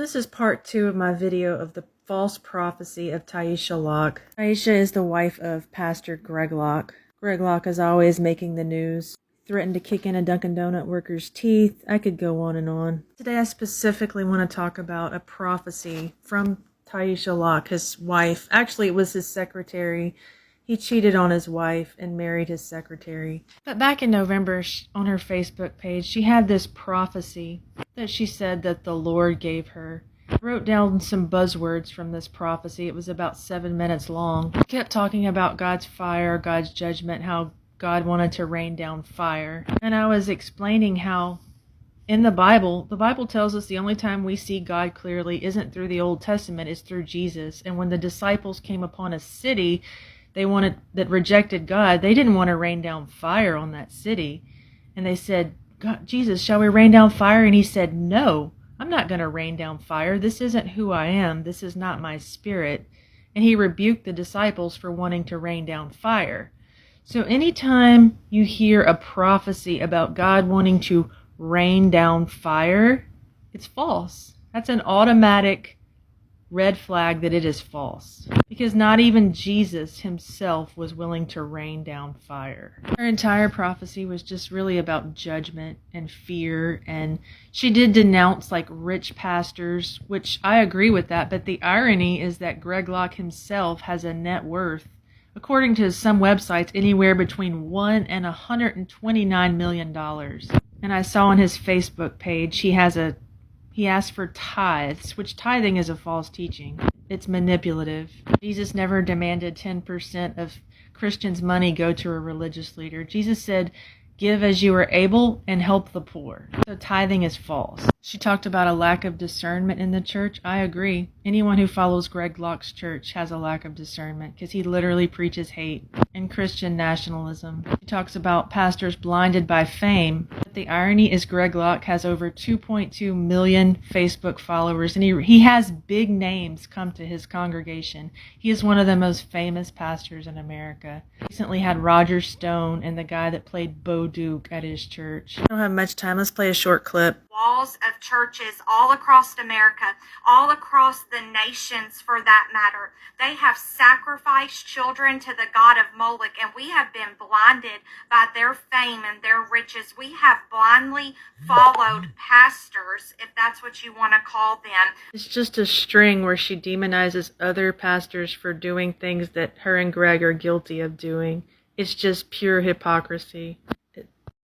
This is part 2 of my video of the false prophecy of Taisha Locke. Taisha is the wife of Pastor Greg Locke. Greg Locke is always making the news, threatened to kick in a Dunkin' Donut worker's teeth. I could go on and on. Today I specifically want to talk about a prophecy from Taisha Locke, his wife. Actually, it was his secretary. He cheated on his wife and married his secretary. But back in November, on her Facebook page, she had this prophecy that she said that the Lord gave her. I wrote down some buzzwords from this prophecy. It was about 7 minutes long. She kept talking about God's fire, God's judgment, how God wanted to rain down fire. And I was explaining how in the Bible tells us the only time we see God clearly isn't through the Old Testament, it's through Jesus. And when the disciples came upon a city that rejected God, they didn't want to rain down fire on that city. And they said, God, Jesus, shall we rain down fire? And he said, no, I'm not going to rain down fire. This isn't who I am. This is not my spirit. And he rebuked the disciples for wanting to rain down fire. So anytime you hear a prophecy about God wanting to rain down fire, it's false. That's an automatic red flag that it is false, because not even Jesus himself was willing to rain down fire. Her entire prophecy was just really about judgment and fear, and she did denounce like rich pastors, which I agree with that, but the irony is that Greg Locke himself has a net worth, according to some websites, anywhere between $1 and $129 million. And I saw on his Facebook page he asked for tithes, which tithing is a false teaching. It's manipulative. Jesus never demanded 10% of Christians' money go to a religious leader. Jesus said, give as you are able and help the poor. So tithing is false. She talked about a lack of discernment in the church. I agree. Anyone who follows Greg Locke's church has a lack of discernment because he literally preaches hate and Christian nationalism. She talks about pastors blinded by fame. But the irony is Greg Locke has over 2.2 million Facebook followers, and he has big names come to his congregation. He is one of the most famous pastors in America. He recently had Roger Stone and the guy that played Bo Duke at his church. I don't have much time. Let's play a short clip. Walls of churches all across America, all across the nations for that matter. They have sacrificed children to the god of Moloch, and we have been blinded by their fame and their riches. We have blindly followed pastors, if that's what you want to call them. It's just a string where she demonizes other pastors for doing things that her and Greg are guilty of doing. It's just pure hypocrisy.